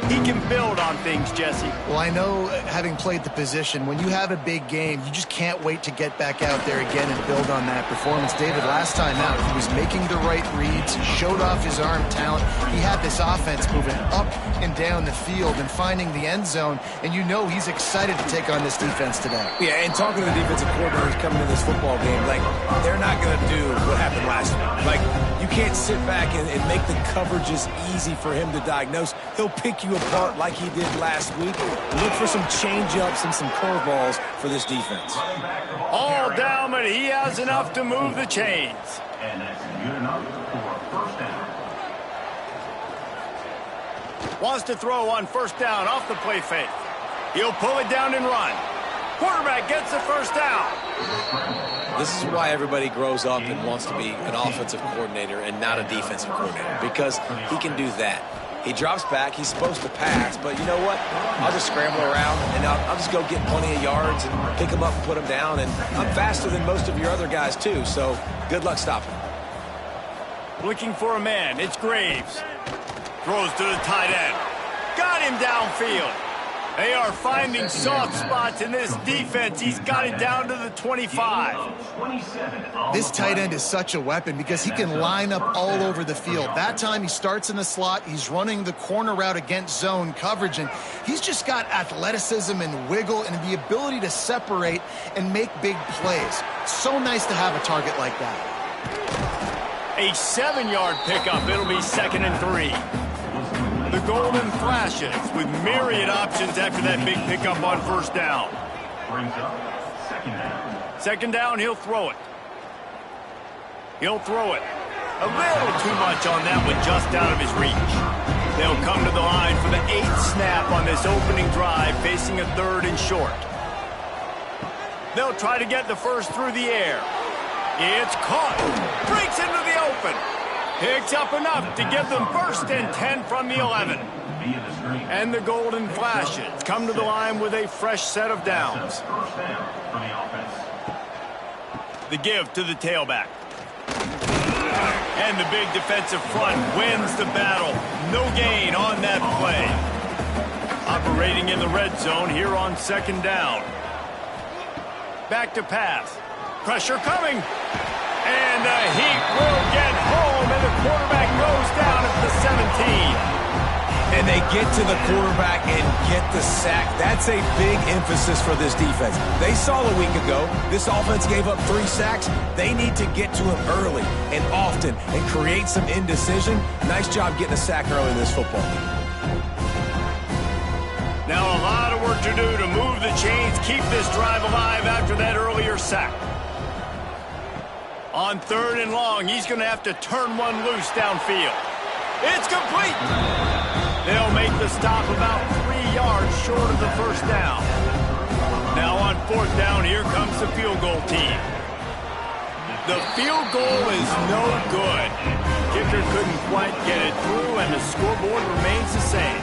he can build on things, Jesse. Well, I know, having played the position, when you have a big game, you just can't wait to get back out there again and build on that performance. David, last time out, he was making the right reads, showed off his arm talent. He had this offense moving up and down the field and finding the end zone, and you know he's excited to take on this defense today. Yeah, and talking to the defensive coordinators coming in this football game, like, they're not going to do what happened last week. Like, you can't sit back and make the coverages easy for him to diagnose. He'll pick you apart like he did last week. Look for some change-ups and some curveballs for this defense. All down, but he has enough to move the chains. And that's good enough for a first down. Wants to throw on first down off the play fake. He'll pull it down and run. Quarterback gets the first down. This is why everybody grows up and wants to be an offensive coordinator and not a defensive coordinator, because he can do that. He drops back. He's supposed to pass, but you know what? I'll just scramble around, and I'll just go get plenty of yards and pick him up and put him down, and I'm faster than most of your other guys, too, so good luck stopping him. Looking for a man. It's Graves. Throws to the tight end. Got him downfield. They are finding soft spots in this defense. He's got it down to the 25. This tight end is such a weapon because he can line up all over the field. That time he starts in the slot. He's running the corner route against zone coverage, and he's just got athleticism and wiggle and the ability to separate and make big plays. So nice to have a target like that. A 7-yard pickup. It'll be 2nd and 3. The Golden Flashes with myriad options after that big pickup on first down. Brings up second down. Second down, he'll throw it. He'll throw it. A little too much on that one, just out of his reach. They'll come to the line for the 8th snap on this opening drive, facing a 3rd and short. They'll try to get the first through the air. It's caught. Breaks into the open. Picks up enough to give them 1st and 10 from the 11. And the Golden Flashes come to the line with a fresh set of downs. First down for the offense. The give to the tailback. And the big defensive front wins the battle. No gain on that play. Operating in the red zone here on 2nd down. Back to pass. Pressure coming. And the Heat will get home, and the quarterback goes down at the 17. And they get to the quarterback and get the sack. That's a big emphasis for this defense. They saw a week ago, this offense gave up 3 sacks. They need to get to him early and often and create some indecision. Nice job getting a sack early in this football game. Now a lot of work to do to move the chains, keep this drive alive after that earlier sack. On 3rd and long, he's going to have to turn one loose downfield. It's complete. They'll make the stop about 3 yards short of the first down. Now on 4th down, here comes the field goal team. The field goal is no good. Kicker couldn't quite get it through, and the scoreboard remains the same.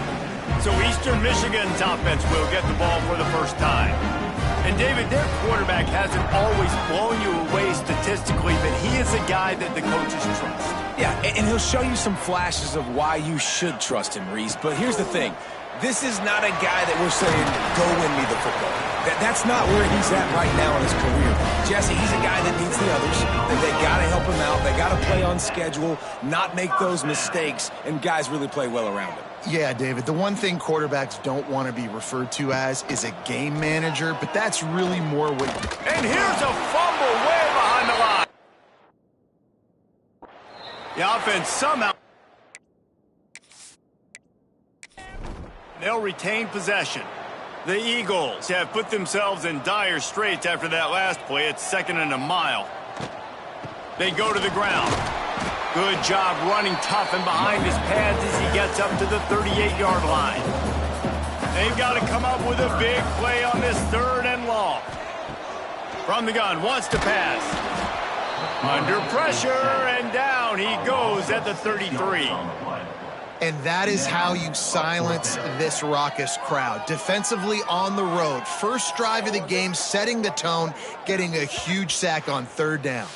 So Eastern Michigan's offense will get the ball for the first time. And, David, their quarterback hasn't always blown you away statistically, but he is a guy that the coaches trust. Yeah, and he'll show you some flashes of why you should trust him, Reese. But here's the thing. This is not a guy that we're saying, go win me the football. That's not where he's at right now in his career. Jesse, he's a guy that needs the others. They got to help him out. They got to play on schedule, not make those mistakes, and guys really play well around him. Yeah, David, the one thing quarterbacks don't want to be referred to as is a game manager, but that's really more what... And here's a fumble way behind the line. The offense somehow... They'll retain possession. The Eagles have put themselves in dire straits after that last play. It's 2nd and a mile. They go to the ground. Good job running tough and behind his pads as he gets up to the 38-yard line. They've got to come up with a big play on this 3rd and long. From the gun, wants to pass. Under pressure, and down he goes at the 33. And that is how you silence this raucous crowd. Defensively on the road. First drive of the game, setting the tone, getting a huge sack on 3rd down.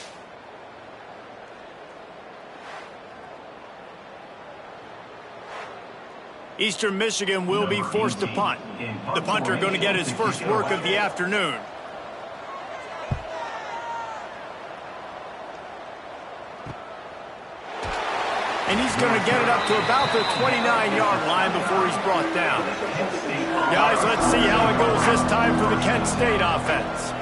Eastern Michigan will be forced to punt. The punter going to get his first work of the afternoon. And he's going to get it up to about the 29-yard line before he's brought down. Guys, let's see how it goes this time for the Kent State offense.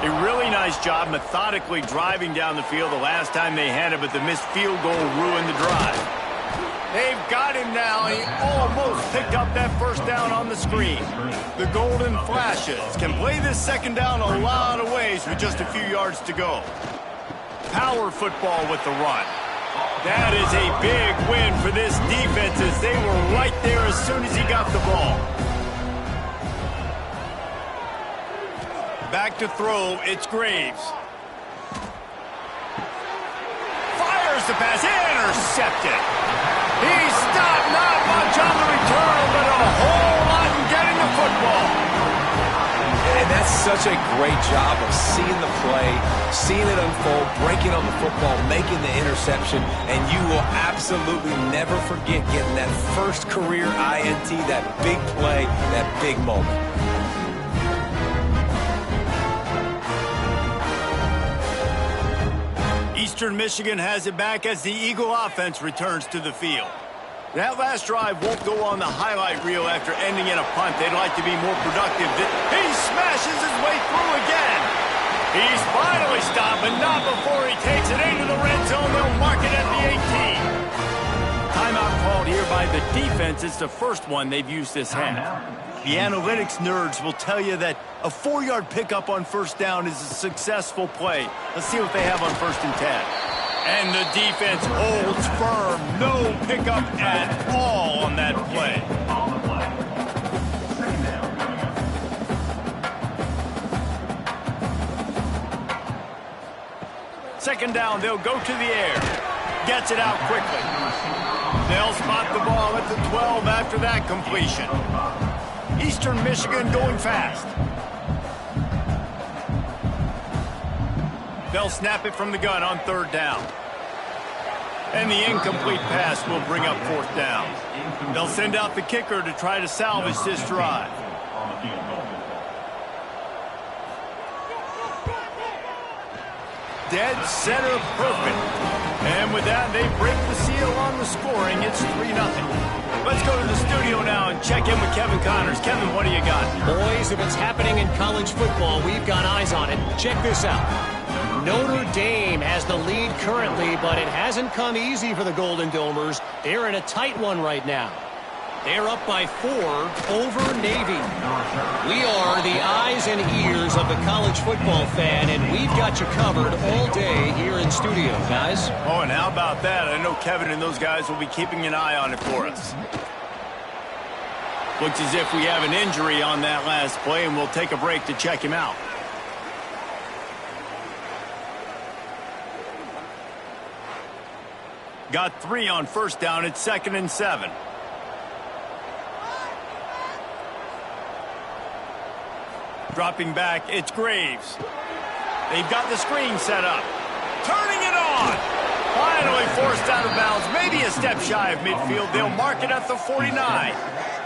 A really nice job methodically driving down the field the last time they had it, but the missed field goal ruined the drive. They've got him now. He almost picked up that first down on the screen. The Golden Flashes can play this second down a lot of ways with just a few yards to go. Power football with the run. That is a big win for this defense as they were right there as soon as he got the ball. Back to throw, it's Graves. Fires the pass, intercepted. He stopped, not much on the return, but a whole lot in getting the football. And that's such a great job of seeing the play, seeing it unfold, breaking on the football, making the interception, and you will absolutely never forget getting that first career INT, that big play, that big moment. Eastern Michigan has it back as the Eagle offense returns to the field. That last drive won't go on the highlight reel after ending in a punt. They'd like to be more productive. He smashes his way through again. He's finally stopped, but not before he takes it into the red zone. They'll mark it at the 18. Timeout called here by the defense. It's the first one they've used this half. The analytics nerds will tell you that a 4-yard pickup on first down is a successful play. Let's see what they have on 1st and 10. And the defense holds firm. No pickup at all on that play. Second down, they'll go to the air. Gets it out quickly. They'll spot the ball at the 12 after that completion. Eastern Michigan going fast. They'll snap it from the gun on 3rd down. And the incomplete pass will bring up 4th down. They'll send out the kicker to try to salvage this drive. Dead center perfect. And with that, they break the seal on the scoring. It's 3-0. Let's go to the studio now and check in with Kevin Connors. Kevin, what do you got? Boys, if it's happening in college football, we've got eyes on it. Check this out. Notre Dame has the lead currently, but it hasn't come easy for the Golden Domers. They're in a tight one right now. They're up by 4 over Navy. We are the eyes and ears of the college football fan, and we've got you covered all day here in studio, guys. Oh, and how about that? I know Kevin and those guys will be keeping an eye on it for us. Looks as if we have an injury on that last play, and we'll take a break to check him out. Got 3 on 1st down. It's 2nd and 7. Dropping back, it's Graves. They've got the screen set up. Turning it on. Finally forced out of bounds. Maybe a step shy of midfield. They'll mark it at the 49.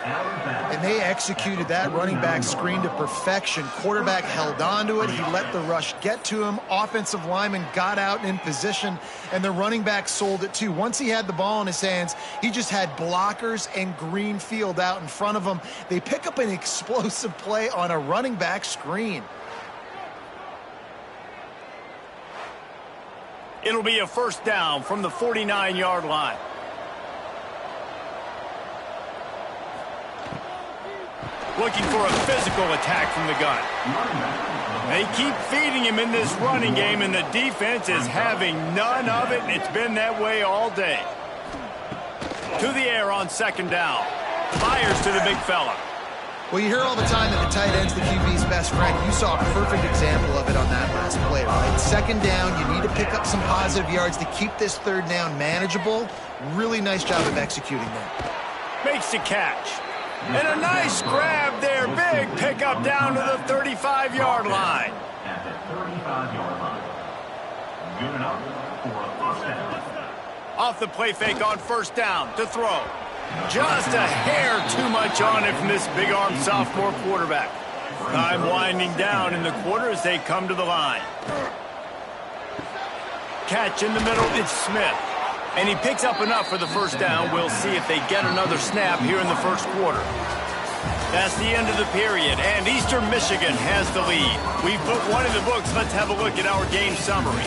And they executed that running back screen to perfection. Quarterback held on to it. He let the rush get to him. Offensive lineman got out in position, and the running back sold it too. Once he had the ball in his hands, he just had blockers and green field out in front of him. They pick up an explosive play on a running back screen. It'll be a 1st down from the 49-yard line. Looking for a physical attack from the gun. They keep feeding him in this running game, and the defense is having none of it. It's been that way all day. To the air on 2nd down. Fires to the big fella. Well, you hear all the time that the tight end's the QB's best friend. You saw a perfect example of it on that last play, right? 2nd down, you need to pick up some positive yards to keep this 3rd down manageable. Really nice job of executing that. Makes the catch. And a nice grab there. Big pickup down to the 35-yard line. At the 35-yard line. Good enough for a 1st down. Off the play fake on 1st down to throw. Just a hair too much on it from this big-armed sophomore quarterback. Time winding down in the quarter as they come to the line. Catch in the middle, it's Smith. And he picks up enough for the first down. We'll see if they get another snap here in the first quarter. That's the end of the period, and Eastern Michigan has the lead. We've put one in the books. Let's have a look at our game summary.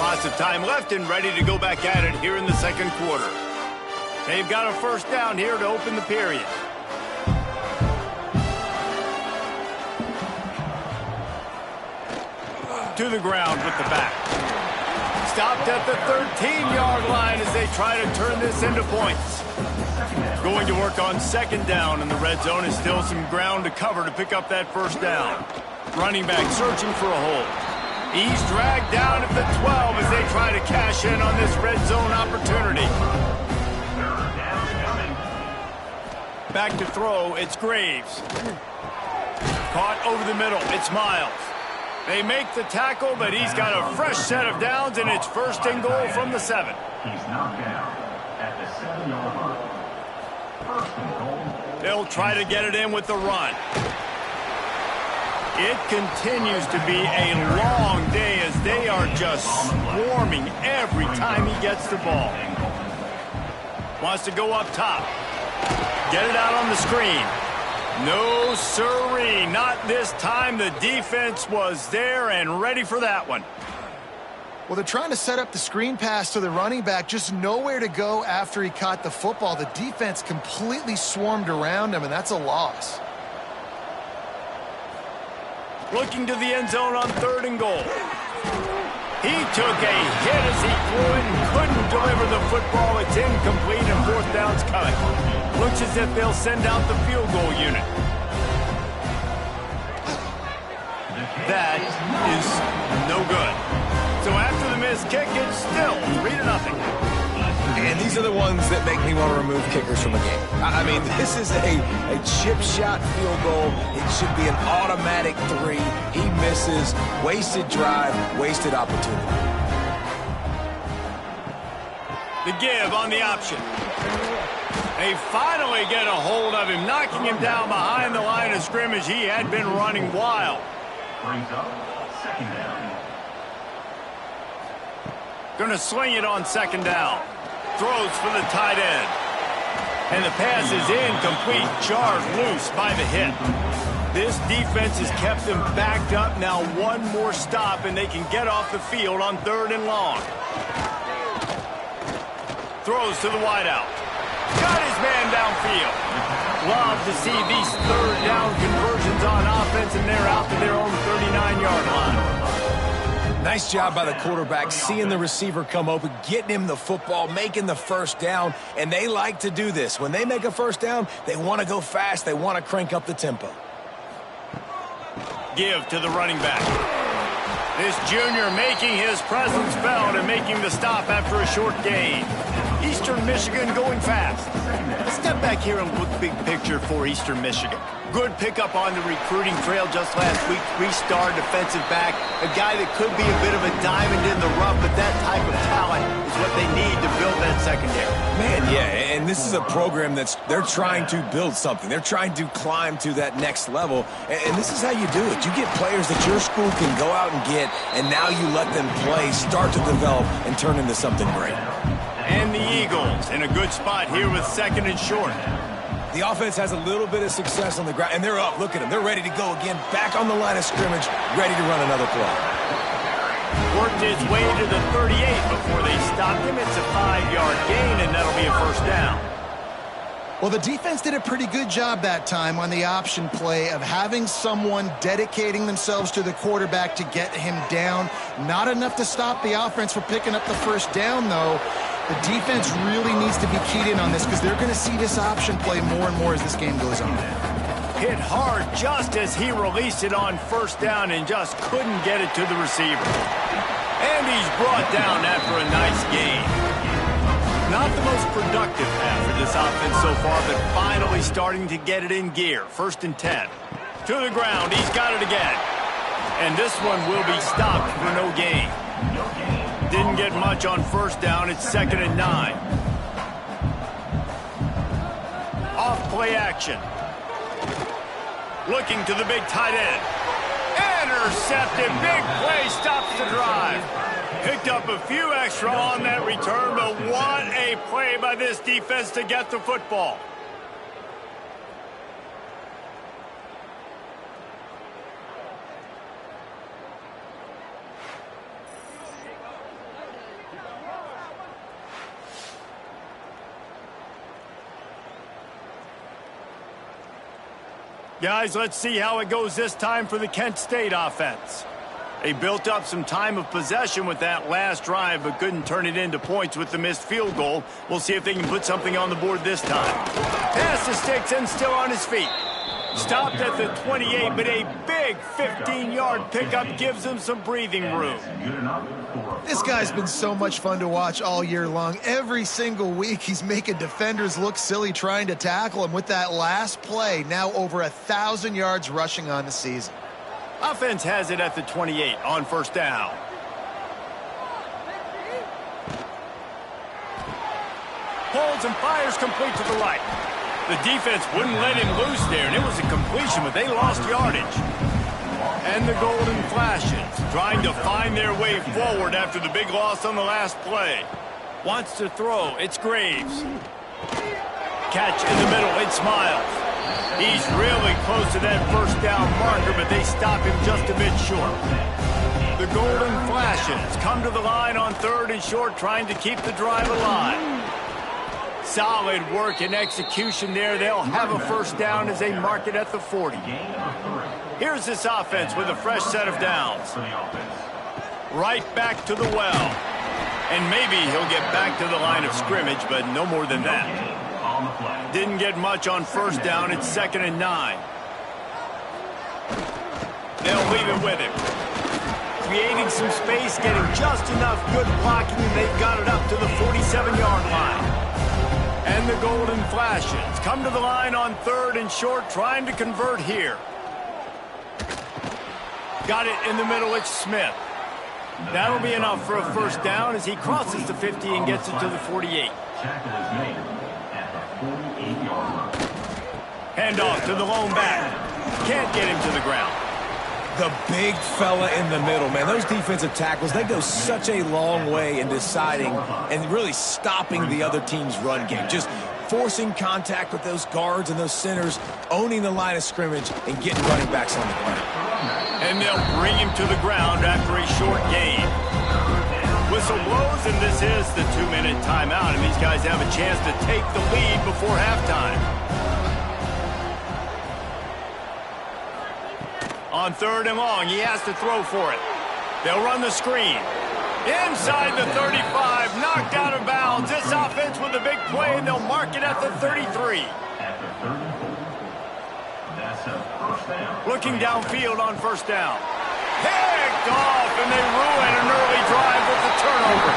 Lots of time left and ready to go back at it here in the second quarter. They've got a first down here to open the period. To the ground with the back. Stopped at the 13-yard line as they try to turn this into points. Going to work on second down, and the red zone is still some ground to cover to pick up that first down. Running back searching for a hole. He's dragged down at the 12 as they try to cash in on this red zone opportunity. Back to throw, it's Graves. Caught over the middle, it's Miles. They make the tackle, but he's got a fresh set of downs, and it's first and goal from the 7. He's knocked down at the 7-yard line. First and goal. They'll try to get it in with the run. It continues to be a long day as they are just swarming every time he gets the ball. Wants to go up top. Get it out on the screen. No sirree, not this time. The defense was there and ready for that one. Well, they're trying to set up the screen pass to the running back, just nowhere to go after he caught the football. The defense completely swarmed around him, and that's a loss. Looking to the end zone on third and goal. He took a hit as he threw it and couldn't deliver the football. It's incomplete and fourth down's coming. Looks as if they'll send out the field goal unit. That is no good. So after the missed kick, it's still 3-0. And these are the ones that make me want to remove kickers from a game. I mean, this is a chip shot field goal. It should be an automatic 3. He misses. Wasted drive, wasted opportunity. The give on the option. They finally get a hold of him, knocking him down behind the line of scrimmage. He had been running wild. Brings up second down. Going to sling it on second down. Throws for the tight end. And the pass is incomplete. Jarred loose by the hit. This defense has kept them backed up. Now one more stop, and they can get off the field on third and long. Throws to the wideout. Got his man downfield. Love to see these third down conversions on offense, and they're out to their own 39-yard line. Nice job by the quarterback, seeing the receiver come open, getting him the football, making the first down, and they like to do this. When they make a first down, they want to go fast. They want to crank up the tempo. Give to the running back. This junior making his presence felt and making the stop after a short gain. Eastern Michigan going fast. Let's step back here and look big picture for Eastern Michigan. Good pickup on the recruiting trail just last week. 3-star defensive back. A guy that could be a bit of a diamond in the rough, but that type of talent is what they need to build that secondary. Man, yeah, and this is a program they're trying to build something. They're trying to climb to that next level, and this is how you do it. You get players that your school can go out and get, and now you let them play, start to develop, and turn into something great. And the Eagles in a good spot here with second and short. The offense has a little bit of success on the ground, and they're up. Look at them. They're ready to go again, back on the line of scrimmage, ready to run another play. Worked his way to the 38 before they stopped him. It's a 5-yard gain, and that'll be a first down. Well, the defense did a pretty good job that time on the option play of having someone dedicating themselves to the quarterback to get him down. Not enough to stop the offense from picking up the first down, though. The defense really needs to be keyed in on this because they're going to see this option play more and more as this game goes on. Hit hard just as he released it on first down and just couldn't get it to the receiver. And he's brought down after a nice gain. Not the most productive half for this offense so far, but finally starting to get it in gear. First and 10. To the ground, he's got it again. And this one will be stopped for no gain. Didn't get much on first down. It's 2nd and 9. Off play action. Looking to the big tight end. Intercepted. Big play stops the drive. Picked up a few extra on that return, but what a play by this defense to get the football. Guys, let's see how it goes this time for the Kent State offense. They built up some time of possession with that last drive, but couldn't turn it into points with the missed field goal. We'll see if they can put something on the board this time. Pass to Sticks and still on his feet. Stopped at the 28, but a big 15-yard pickup gives him some breathing room. This guy's been so much fun to watch all year long. Every single week, he's making defenders look silly trying to tackle him. With that last play, now over 1,000 yards rushing on the season. Offense has it at the 28 on first down. Holds and fires complete to the right. The defense wouldn't let him loose there, and it was a completion, but they lost yardage. And the Golden Flashes trying to find their way forward after the big loss on the last play. Wants to throw. It's Graves. Catch in the middle. It's Miles. He's really close to that first down marker, but they stop him just a bit short. The Golden Flashes come to the line on 3rd and short, trying to keep the drive alive. Solid work and execution there. They'll have a first down as they mark it at the 40. Here's this offense with a fresh set of downs. Right back to the well. And maybe he'll get back to the line of scrimmage, but no more than that. Didn't get much on first down. It's 2nd and 9. They'll leave it with him. Creating some space, getting just enough good blocking, and they've got it up to the 47-yard line. And the Golden Flashes come to the line on 3rd and short, trying to convert here. Got it in the middle. It's Smith. That'll be enough for a first down as he crosses the 50 and gets it to the 48. Handoff to the lone back. Can't get him to the ground. The big fella in the middle, man. Those defensive tackles, they go such a long way in deciding and really stopping the other team's run game. Just forcing contact with those guards and those centers, owning the line of scrimmage, and getting running backs on the ground. And they'll bring him to the ground after a short gain. Whistle blows, and this is the 2-minute timeout, and these guys have a chance to take the lead before halftime. On 3rd and long, he has to throw for it. They'll run the screen. Inside the 35, knocked out of bounds. This offense with a big play, and they'll mark it at the 33. Looking downfield on first down. Picked off, and they ruin an early drive with the turnover.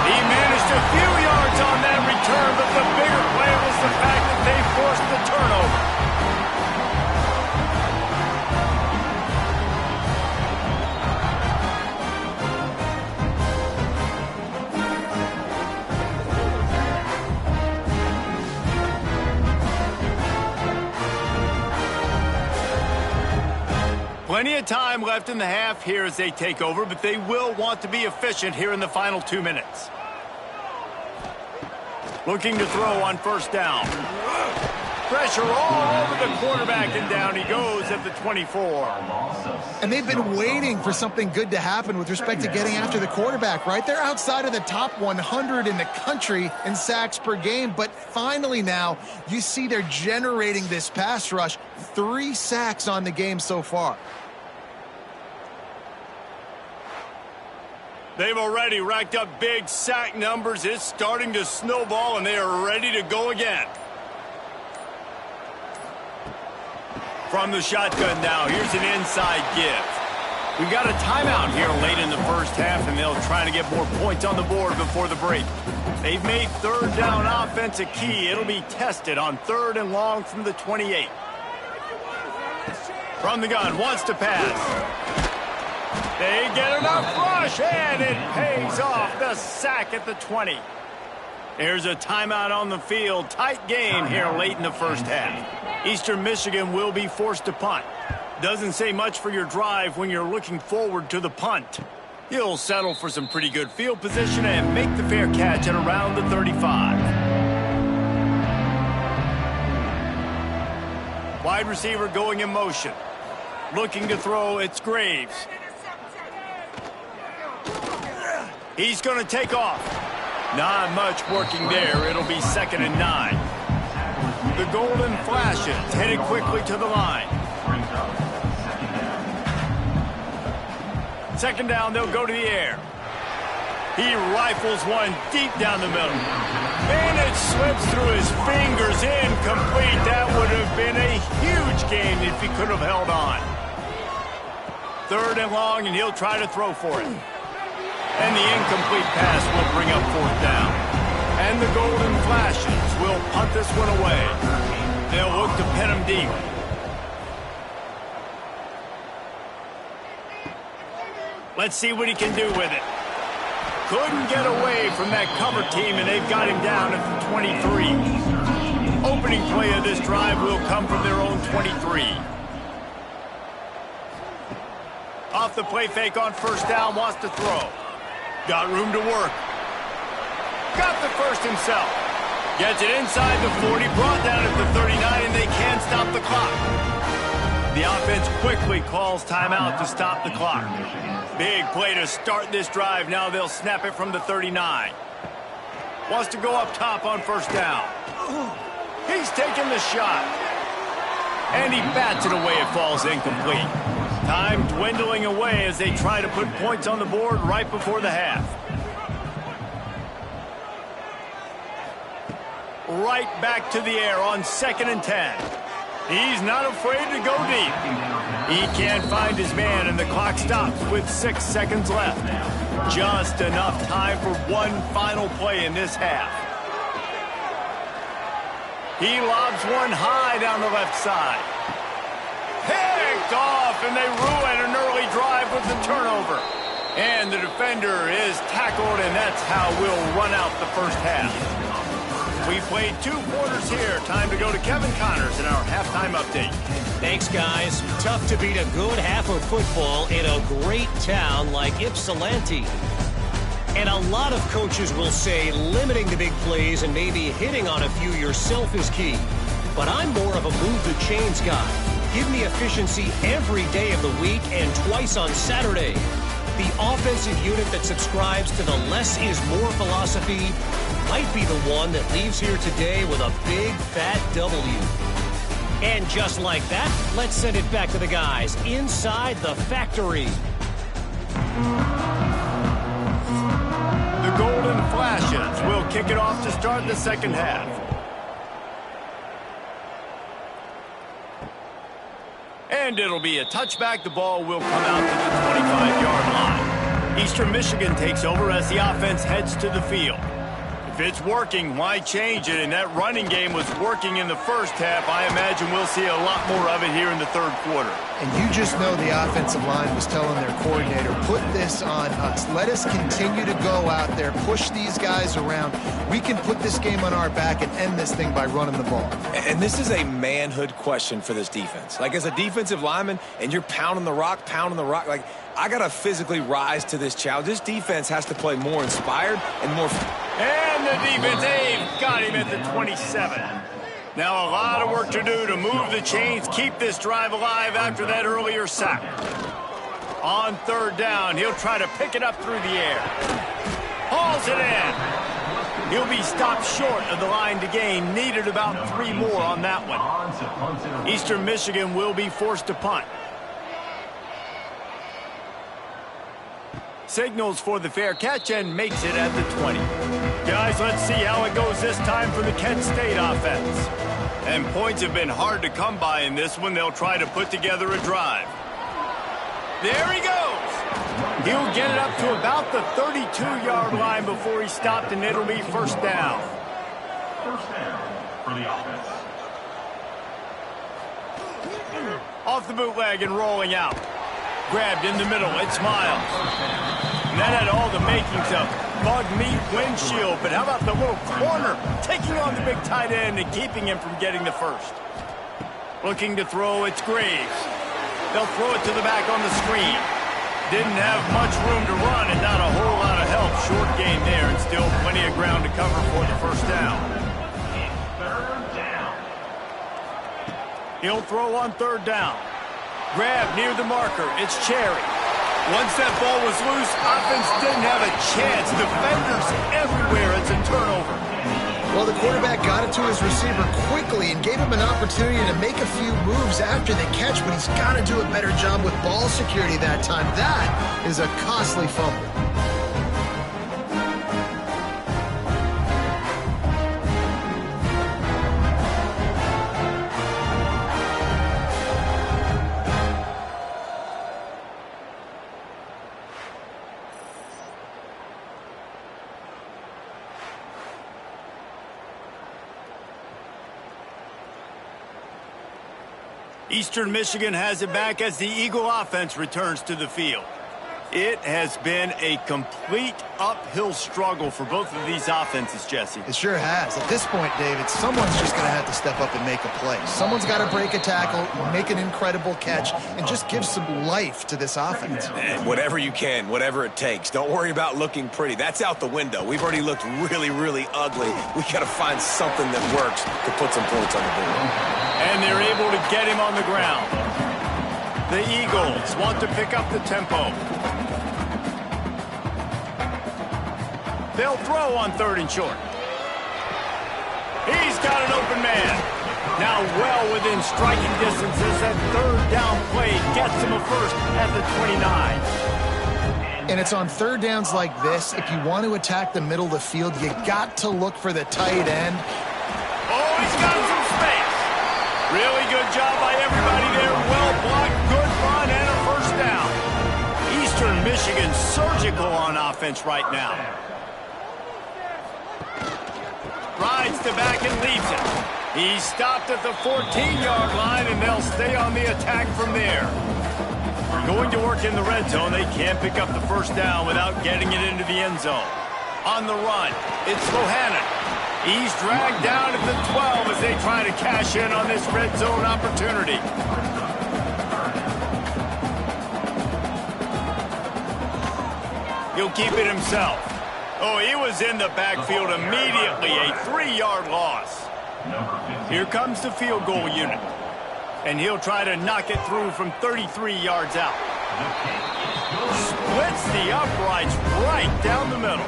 He managed a few yards on that return, but the bigger play was the fact that they forced the turnover. Plenty of time left in the half here as they take over, but they will want to be efficient here in the final 2 minutes. Looking to throw on first down. Pressure all over the quarterback, and down he goes at the 24. And they've been waiting for something good to happen with respect to getting after the quarterback, right? They're outside of the top 100 in the country in sacks per game, but finally now you see they're generating this pass rush. 3 sacks on the game so far. They've already racked up big sack numbers. It's starting to snowball, and they are ready to go again. From the shotgun now, here's an inside give. We've got a timeout here late in the first half, and they'll try to get more points on the board before the break. They've made 3rd down offense a key. It'll be tested on 3rd and long from the 28. From the gun, wants to pass. They get enough rush, and it pays off. The sack at the 20. There's a timeout on the field. Tight game here late in the first half. Eastern Michigan will be forced to punt. Doesn't say much for your drive when you're looking forward to the punt. He'll settle for some pretty good field position and make the fair catch at around the 35. Wide receiver going in motion. Looking to throw, it's Graves. He's going to take off. Not much working there. It'll be 2nd and 9. The Golden Flashes headed quickly to the line. 2nd down, they'll go to the air. He rifles one deep down the middle. And it slips through his fingers, incomplete. That would have been a huge gain if he could have held on. 3rd and long, and he'll try to throw for it. And the incomplete pass will bring up 4th down. And the Golden Flashes will punt this one away. They'll look to pin him deep. Let's see what he can do with it. Couldn't get away from that cover team, and they've got him down at the 23. Opening play of this drive will come from their own 23. Off the play fake on 1st down, wants to throw. Got room to work. Got the first himself. Gets it inside the 40, brought down at the 39, and they can't stop the clock. The offense quickly calls timeout to stop the clock. Big play to start this drive. Now they'll snap it from the 39. Wants to go up top on 1st down. He's taking the shot. And he bats it away. It falls incomplete. Time dwindling away as they try to put points on the board right before the half. Right back to the air on 2nd and 10. He's not afraid to go deep. He can't find his man, and the clock stops with 6 seconds left. Just enough time for one final play in this half. He lobs one high down the left side. Picked off, and they ruin an early drive with the turnover. And the defender is tackled, and that's how we'll run out the first half. We played 2 quarters here. Time to go to Kevin Connors in our halftime update. Thanks, guys. Tough to beat a good half of football in a great town like Ypsilanti. And a lot of coaches will say limiting the big plays and maybe hitting on a few yourself is key. But I'm more of a move the chains guy. Give me efficiency every day of the week and twice on Saturday. The offensive unit that subscribes to the less is more philosophy might be the one that leaves here today with a big fat W. And just like that, let's send it back to the guys inside the factory. The Golden Flashes will kick it off to start the 2nd half. And it'll be a touchback. The ball will come out to the 25-yard line. Eastern Michigan takes over as the offense heads to the field. If it's working, why change it? And that running game was working in the first half. I imagine we'll see a lot more of it here in the 3rd quarter. And you just know the offensive line was telling their coordinator, put this on us. Let us continue to go out there, push these guys around. We can put this game on our back and end this thing by running the ball. And this is a manhood question for this defense. Like, as a defensive lineman, and you're pounding the rock, like, I got to physically rise to this challenge. This defense has to play more inspired and more... And the defense, they've got him at the 27. Now a lot of work to do to move the chains, keep this drive alive after that earlier sack. On 3rd down, he'll try to pick it up through the air. Hauls it in. He'll be stopped short of the line to gain. Needed about 3 more on that one. Eastern Michigan will be forced to punt. Signals for the fair catch and makes it at the 20. Guys, let's see how it goes this time for the Kent State offense. And points have been hard to come by in this one. They'll try to put together a drive. There he goes. He'll get it up to about the 32-yard line before he's stopped, and it'll be 1st down. 1st down for the offense. Off the bootleg and rolling out. grabbed in the middle. It's Miles. And that had all the makings of bug meat windshield. But how about the little corner taking on the big tight end and keeping him from getting the first? Looking to throw, it's Graves. They'll throw it to the back on the screen. Didn't have much room to run and not a whole lot of help. Short game there and still plenty of ground to cover for the first down. Third down. He'll throw on third down. Grab near the marker. It's Cherry. Once that ball was loose, offense didn't have a chance. Defenders everywhere. It's a turnover. Well, the quarterback got it to his receiver quickly and gave him an opportunity to make a few moves after the catch, but he's got to do a better job with ball security that time. That is a costly fumble. Eastern Michigan has it back as the Eagle offense returns to the field. It has been a complete uphill struggle for both of these offenses, Jesse. It sure has. At this point, David, someone's just going to have to step up and make a play. Someone's got to break a tackle, make an incredible catch, and just give some life to this offense. And whatever you can, whatever it takes. Don't worry about looking pretty. That's out the window. We've already looked really, really ugly. We got to find something that works to put some points on the board. And they're able to get him on the ground. The Eagles want to pick up the tempo. They'll throw on third and short. He's got an open man. Now well within striking distances. That third down play gets him a first at the 29. And it's on third downs like this, if you want to attack the middle of the field, you got to look for the tight end. Oh, he's got some space. Really good job by everybody there. Well blocked, good run, and a first down. Eastern Michigan surgical on offense right now. Rides to back and leaves it. He stopped at the 14-yard line, and they'll stay on the attack from there. Going to work in the red zone, they can't pick up the first down without getting it into the end zone. On the run, it's Bohannon. He's dragged down at the 12 as they try to cash in on this red zone opportunity. He'll keep it himself. Oh, he was in the backfield immediately, a 3-yard loss. Here comes the field goal unit. And he'll try to knock it through from 33 yards out. Splits the uprights right down the middle.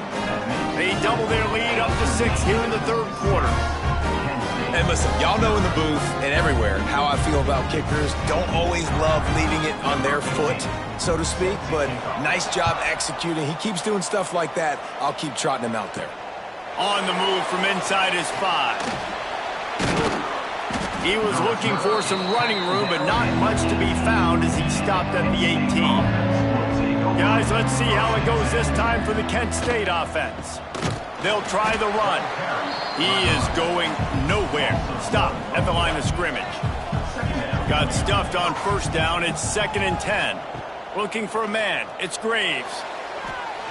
They double their lead up to 6 here in the third quarter. And listen, y'all know in the booth and everywhere how I feel about kickers. Don't always love leaving it on their foot, so to speak, but nice job executing. He keeps doing stuff like that. I'll keep trotting him out there. On the move from inside his 5. He was looking for some running room, but not much to be found as he stopped at the 18. Guys, let's see how it goes this time for the Kent State offense. They'll try the run. He is going nowhere. Stop at the line of scrimmage. Got stuffed on first down. It's 2nd and 10. Looking for a man. It's Graves.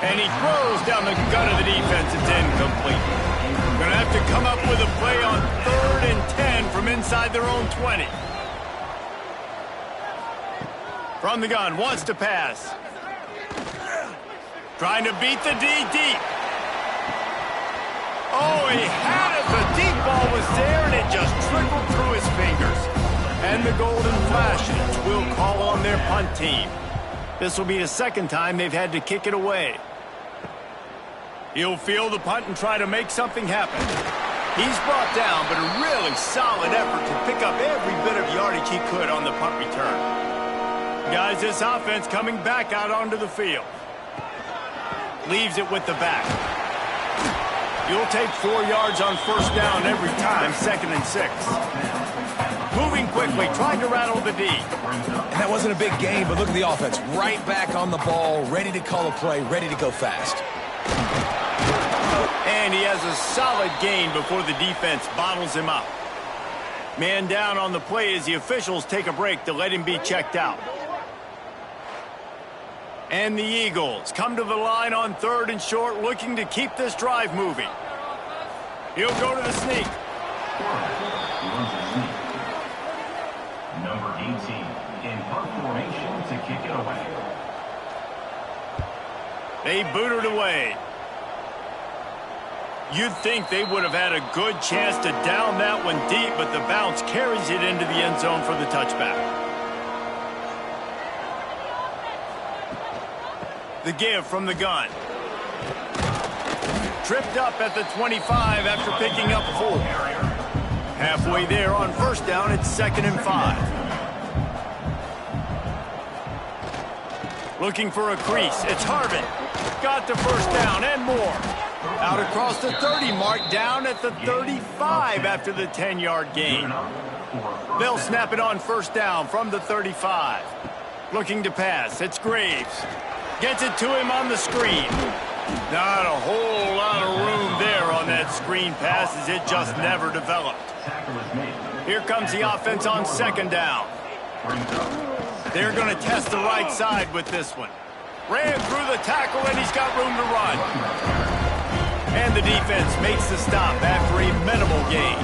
And he throws down the gut of the defense. It's incomplete. Going to have to come up with a play on 3rd and 10 from inside their own 20. From the gun, wants to pass. Trying to beat the D deep. Oh, he had it. The deep ball was there, and it just trickled through his fingers. And the Golden Flashes will call on their punt team. This will be the second time they've had to kick it away. He'll field the punt and try to make something happen. He's brought down, but a really solid effort to pick up every bit of yardage he could on the punt return. Guys, this offense coming back out onto the field. Leaves it with the back. You'll take 4 yards on first down every time, 2nd and 6. Moving quickly, trying to rattle the D. And that wasn't a big game, but look at the offense. Right back on the ball, ready to call a play, ready to go fast. And he has a solid gain before the defense bottles him up. Man down on the play as the officials take a break to let him be checked out. And the Eagles come to the line on 3rd and short, looking to keep this drive moving. He'll go to the sneak. Runs a sneak. Number 18 in punt formation to kick it away. They boot it away. You'd think they would have had a good chance to down that one deep, but the bounce carries it into the end zone for the touchback. The give from the gun. Tripped up at the 25 after picking up 4. Halfway there on 1st down, it's 2nd and 5. Looking for a crease. It's Harvin. Got the 1st down and more. Out across the 30 mark, down at the 35 after the 10-yard gain. They'll snap it on 1st down from the 35. Looking to pass. It's Graves. Gets it to him on the screen. Not a whole lot of room there on that screen pass as it just never developed. Here comes the offense on 2nd down. They're going to test the right side with this one. Ran through the tackle and he's got room to run. And the defense makes the stop after a minimal gain.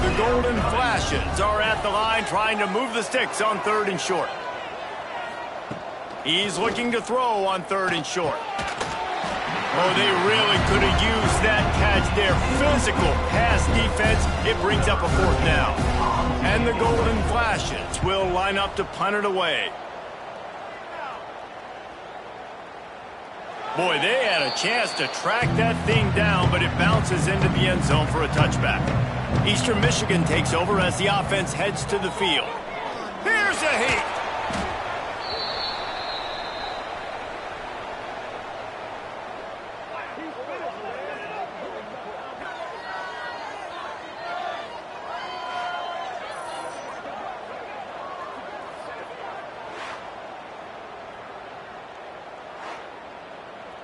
The Golden Flashes are at the line trying to move the sticks on 3rd and short. He's looking to throw on 3rd and short. Oh, they really could have used that catch there. Physical pass defense. It brings up a 4th down. And the Golden Flashes will line up to punt it away. Boy, they had a chance to track that thing down, but it bounces into the end zone for a touchback. Eastern Michigan takes over as the offense heads to the field. Here's a heat.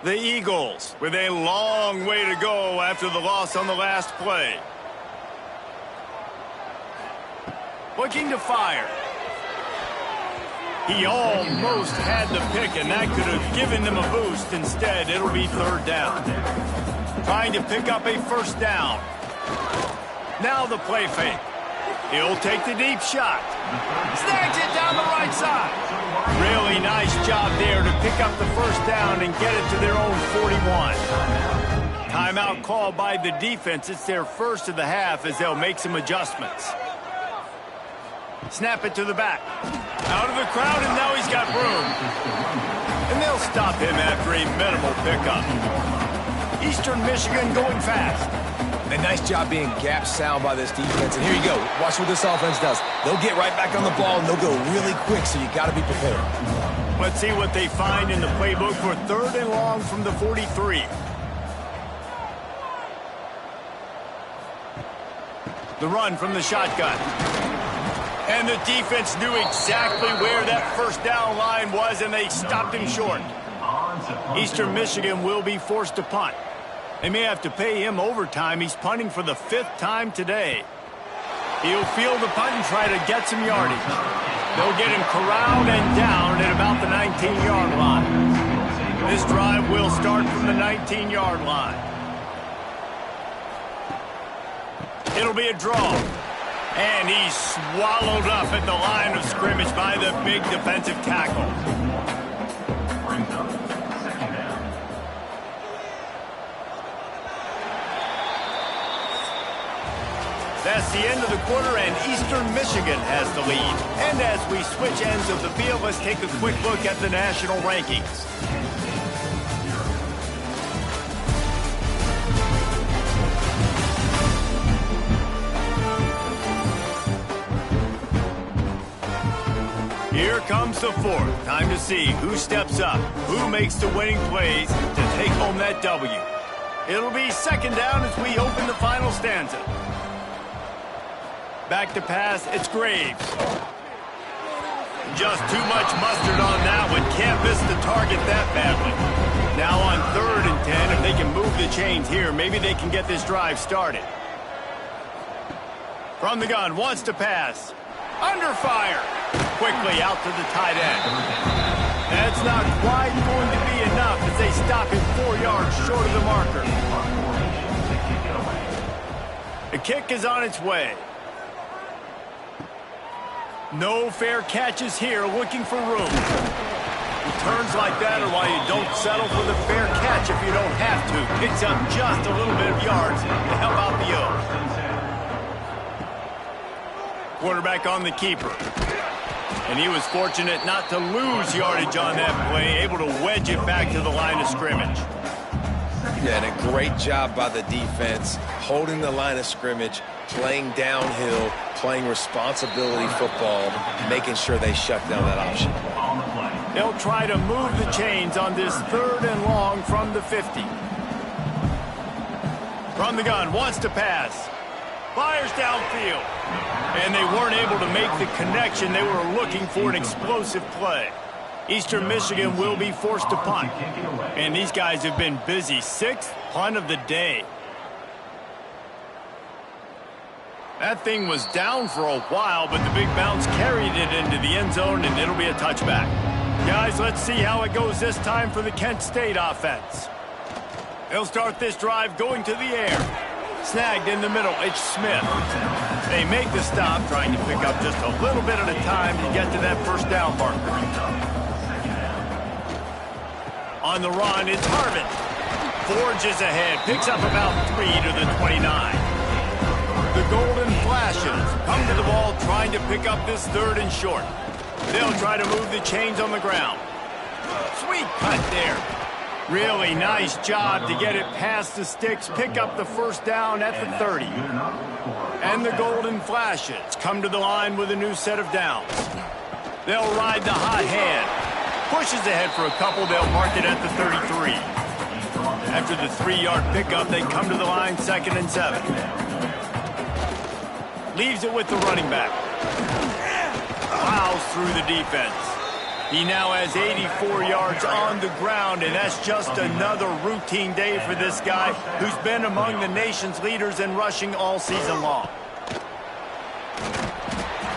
The Eagles with a long way to go after the loss on the last play. Looking to fire. He almost had the pick, and that could have given them a boost. Instead, it'll be 3rd down. Trying to pick up a 1st down. Now the play fake. He'll take the deep shot. Snags it down the right side. Really nice job there to pick up the 1st down and get it to their own 41. Timeout called by the defense. It's their first of the half as they'll make some adjustments. Snap it to the back. Out of the crowd, and now he's got room. And they'll stop him after a minimal pickup. Eastern Michigan going fast. A nice job being gap sound by this defense. And here you go. Watch what this offense does. They'll get right back on the ball, and they'll go really quick, so you got to be prepared. Let's see what they find in the playbook for 3rd and long from the 43. The run from the shotgun. And the defense knew exactly where that 1st down line was, and they stopped him short. Eastern Michigan will be forced to punt. They may have to pay him overtime. He's punting for the 5th time today. He'll field the punt and try to get some yardage. They'll get him corralled and down at about the 19-yard line. This drive will start from the 19-yard line. It'll be a draw. And he's swallowed up at the line of scrimmage by the big defensive tackle. That's the end of the quarter, and Eastern Michigan has the lead. And as we switch ends of the field, let's take a quick look at the national rankings. Here comes the 4th. Time to see who steps up, who makes the winning plays to take home that W. It'll be 2nd down as we open the final stanza. Back to pass, it's Graves. Just too much mustard on that one. Can't miss the target that badly. Now on 3rd and 10, if they can move the chains here, maybe they can get this drive started. From the gun, wants to pass. Under fire. Quickly out to the tight end. That's not quite going to be enough as they stop him 4 yards short of the marker. The kick is on its way. No fair catches here, looking for room. Returns like that are why you don't settle for the fair catch if you don't have to. Picks up just a little bit of yards to help out the O. Quarterback on the keeper. And he was fortunate not to lose yardage on that play, able to wedge it back to the line of scrimmage. Yeah, and a great job by the defense, holding the line of scrimmage, playing downhill, playing responsibility football, making sure they shut down that option. They'll try to move the chains on this 3rd and long from the 50. From the gun, wants to pass. Fires downfield. And they weren't able to make the connection. They were looking for an explosive play. Eastern Michigan will be forced to punt. And these guys have been busy. 6th punt of the day. That thing was down for a while, but the big bounce carried it into the end zone, and it'll be a touchback. Guys, let's see how it goes this time for the Kent State offense. They'll start this drive going to the air. Snagged in the middle, it's Smith. They make the stop, trying to pick up just a little bit at a time to get to that first down marker. On the run, it's Harvin. Forges ahead, picks up about 3 to the 29. The Golden Flashes come to the ball trying to pick up this 3rd and short. They'll try to move the chains on the ground. Sweet cut there. Really nice job to get it past the sticks, pick up the first down at the 30. And the Golden Flashes come to the line with a new set of downs. They'll ride the hot hand. Pushes ahead for a couple, they'll mark it at the 33. After the 3-yard pickup, they come to the line 2nd and 7. Leaves it with the running back. Plows through the defense. He now has 84 yards on the ground, and that's just another routine day for this guy who's been among the nation's leaders in rushing all season long.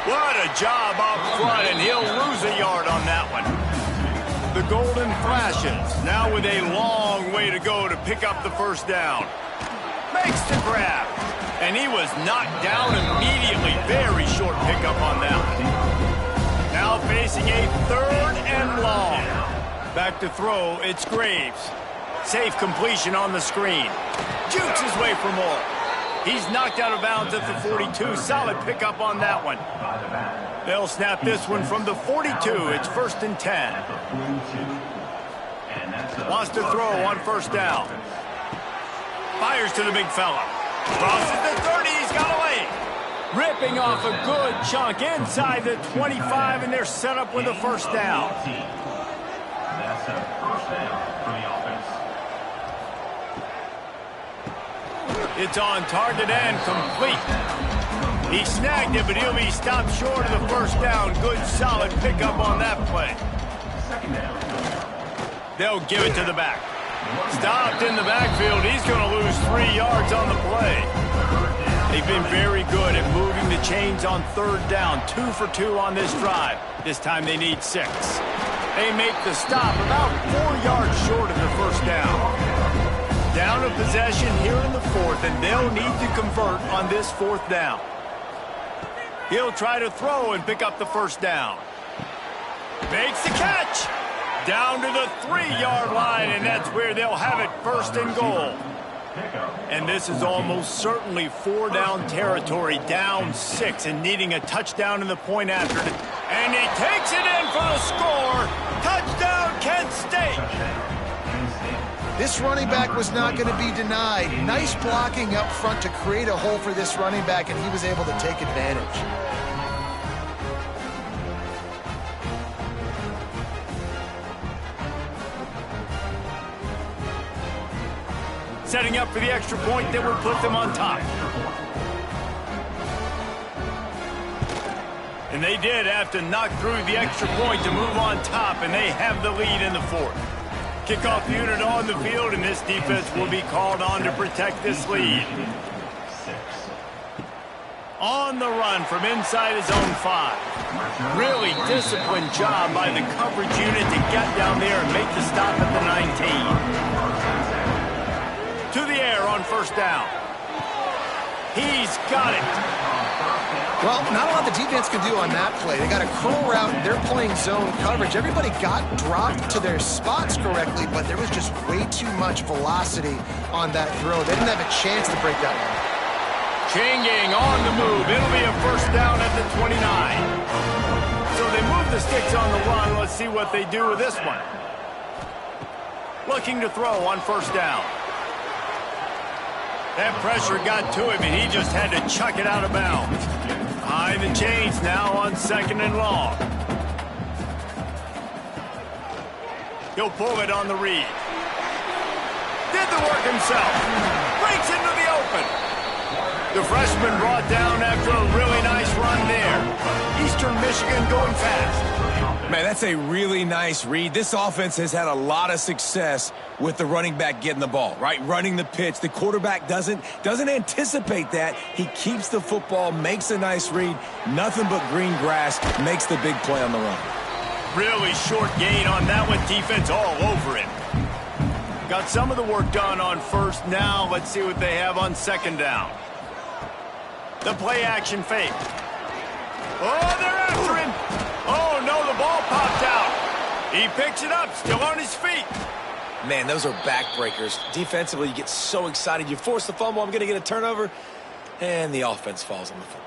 What a job up front, and he'll lose a yard on that one. The Golden Flashes now with a long way to go to pick up the first down. Makes the grab, and he was knocked down immediately. Very short pickup on that one. Now facing a 3rd and long. Back to throw, it's Graves. Safe completion on the screen. Jukes his way for more. He's knocked out of bounds at the 42. Solid pickup on that one. They'll snap this one from the 42. It's 1st and 10. Wants to throw on first down. Fires to the big fella. Crosses the 30. He's got away. Ripping off a good chunk inside the 25, and they're set up with a first down. That's a first down for the offense. It's on target and complete. He snagged it, but he'll be stopped short of the first down. Good, solid pickup on that play. Second down. They'll give it to the back. Stopped in the backfield. He's going to lose 3 yards on the play. They've been very good at moving the chains on 3rd down. 2 for 2 on this drive. This time they need 6. They make the stop about 4 yards short of the first down. Down of possession here in the 4th, and they'll need to convert on this 4th down. He'll try to throw and pick up the first down. Makes the catch. Down to the 3-yard line, and that's where they'll have it 1st and goal. And this is almost certainly 4-down territory, down 6 and needing a touchdown in the point after. And he takes it in for the score. Touchdown, Kent State. This running back was not going to be denied. Nice blocking up front to create a hole for this running back, and he was able to take advantage. Setting up for the extra point that would put them on top. And they did have to knock through the extra point to move on top, and they have the lead in the 4th. Kickoff unit on the field, and this defense will be called on to protect this lead. On the run from inside his own 5. Really disciplined job by the coverage unit to get down there and make the stop at the 19. To the air on first down. He's got it. Well, not a lot the defense can do on that play. They got a curl route. They're playing zone coverage. Everybody got dropped to their spots correctly, but there was just way too much velocity on that throw. They didn't have a chance to break that one. Changing on the move. It'll be a first down at the 29. So they move the sticks on the run. Let's see what they do with this one. Looking to throw on first down. That pressure got to him, and he just had to chuck it out of bounds. Behind the chains now on second and long. He'll pull it on the read. Did the work himself. Breaks into the open. The freshman brought down after a really nice run there. Eastern Michigan going fast. Man, that's a really nice read. This offense has had a lot of success with the running back getting the ball, right? Running the pitch. The quarterback doesn't anticipate that. He keeps the football, makes a nice read. Nothing but green grass, makes the big play on the run. Really short gain on that one. Defense all over it. Got some of the work done on first. Now let's see what they have on second down. The play action fake. Oh, they're after him. Oh, no, the ball popped out. He picks it up, still on his feet. Man, those are backbreakers. Defensively, you get so excited. You force the fumble, I'm going to get a turnover, and the offense falls on the football.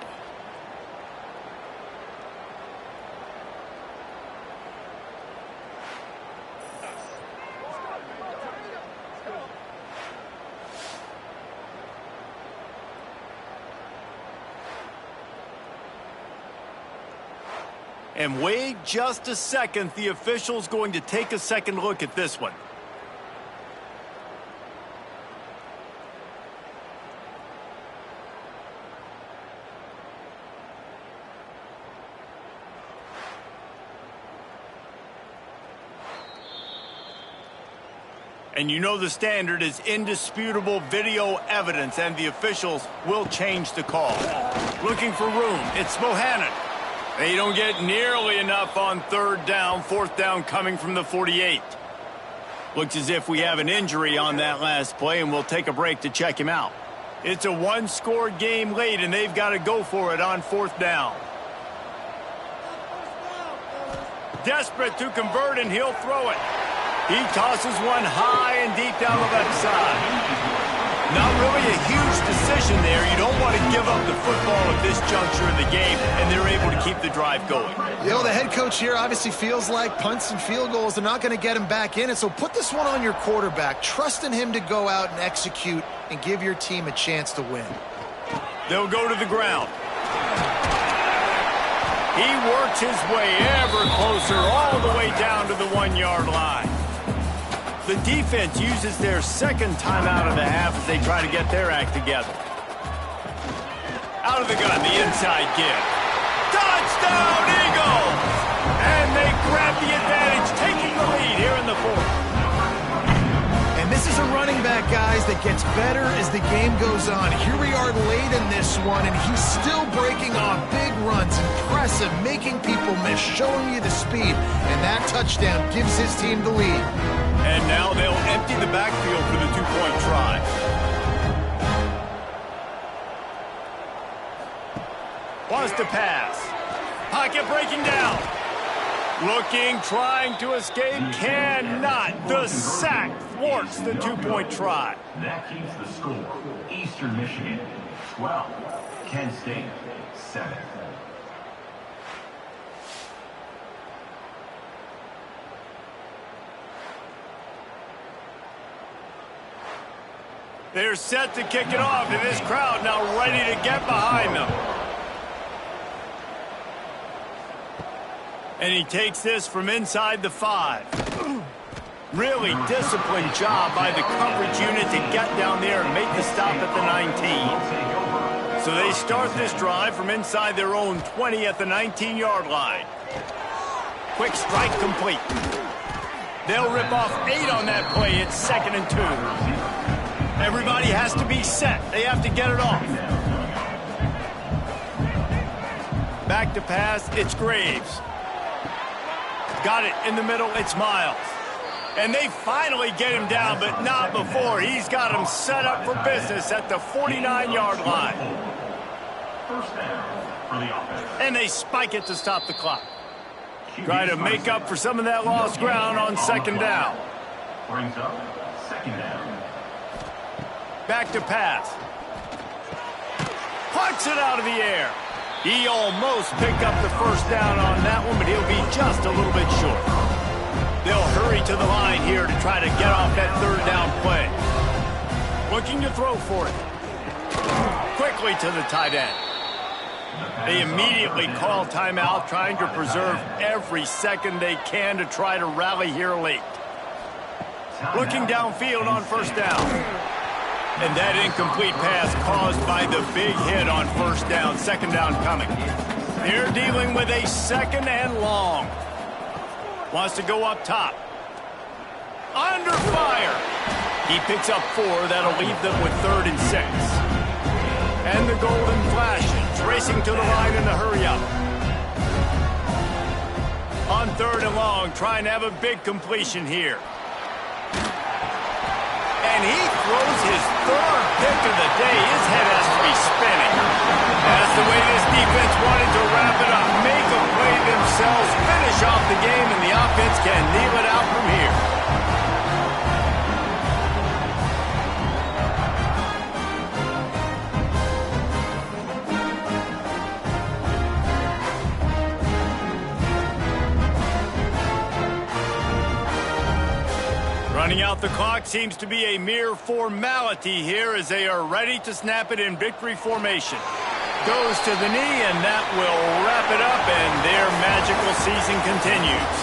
And wait just a second. The official's going to take a second look at this one. And you know the standard is indisputable video evidence, and the officials will change the call. Looking for room. It's Bohannon. They don't get nearly enough on third down. Fourth down coming from the 48. Looks as if we have an injury on that last play, and we'll take a break to check him out. It's a one-score game late, and they've got to go for it on fourth down. Desperate to convert, and he'll throw it. He tosses one high and deep down the left side. Not really a huge decision there. You don't want to give up the football at this juncture of the game, and they're able to keep the drive going. You know, the head coach here obviously feels like punts and field goals, they're not going to get him back in it, so put this one on your quarterback. Trust in him to go out and execute and give your team a chance to win. They'll go to the ground. He works his way ever closer all the way down to the 1-yard line. The defense uses their second timeout of the half as they try to get their act together. Out of the gun, the inside give. Touchdown, Eagles! And they grab the advantage, taking the lead here in the fourth. And this is a running back, guys, that gets better as the game goes on. Here we are late in this one, and he's still breaking off big runs. Impressive, making people miss, showing you the speed. And that touchdown gives his team the lead. And now they'll empty the backfield for the two-point try. Wants to pass. Pocket breaking down. Looking, trying to escape, cannot. The sack thwarts the two-point try. That keeps the score. Eastern Michigan, 12. Kent State, 7. They're set to kick it off, and this crowd now ready to get behind them. And he takes this from inside the 5. Really disciplined job by the coverage unit to get down there and make the stop at the 19. So they start this drive from inside their own 20 at the 19-yard line. Quick strike complete. They'll rip off 8 on that play. It's 2nd and 2. Everybody has to be set. They have to get it off. Back to pass, it's Graves. Got it in the middle, it's Miles. And they finally get him down, but not before. He's got him set up for business at the 49-yard line. First down for the offense. And they spike it to stop the clock. Try to make up for some of that lost ground on second down. Brings up second down. Back to pass. Punts it out of the air. He almost picked up the first down on that one, but he'll be just a little bit short. They'll hurry to the line here to try to get off that third down play. Looking to throw for it. Quickly to the tight end. They immediately call timeout, trying to preserve every second they can to try to rally here late. Looking downfield on first down. And that incomplete pass caused by the big hit on first down. Second down coming. They're dealing with a second and long. Wants to go up top. Under fire. He picks up 4. That'll leave them with 3rd and 6. And the golden flashes, racing to the line in the hurry-up. On 3rd and long, trying to have a big completion here. And he throws his 3rd pick of the day. His head has to be spinning. That's the way this defense wanted to wrap it up. Make a play themselves, finish off the game, and the offense can kneel it out from here. Running out the clock seems to be a mere formality here as they are ready to snap it in victory formation. Goes to the knee, and that will wrap it up, and their magical season continues.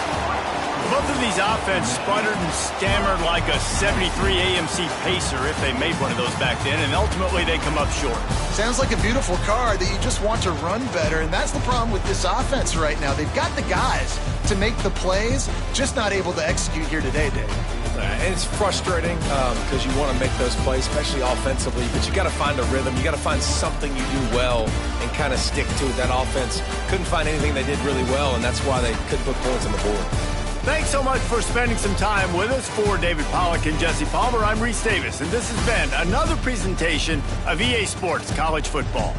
Both of these offense sputtered and stammered like a 73 AMC Pacer if they made one of those back then, and ultimately they come up short. Sounds like a beautiful car that you just want to run better, and that's the problem with this offense right now. They've got the guys to make the plays, just not able to execute here today, Dave. And it's frustrating because you want to make those plays, especially offensively, but you got to find a rhythm. You got to find something you do well and kind of stick to it. That offense couldn't find anything they did really well, and that's why they couldn't put points on the board. Thanks so much for spending some time with us. For David Pollack and Jesse Palmer, I'm Reese Davis, and this has been another presentation of EA Sports College Football.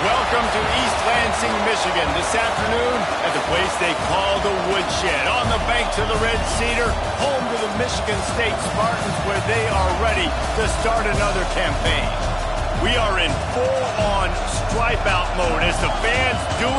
Welcome to East Lansing, Michigan. This afternoon at the place they call the Woodshed. On the banks of the Red Cedar, home to the Michigan State Spartans, where they are ready to start another campaign. We are in full-on stripe-out mode as the fans do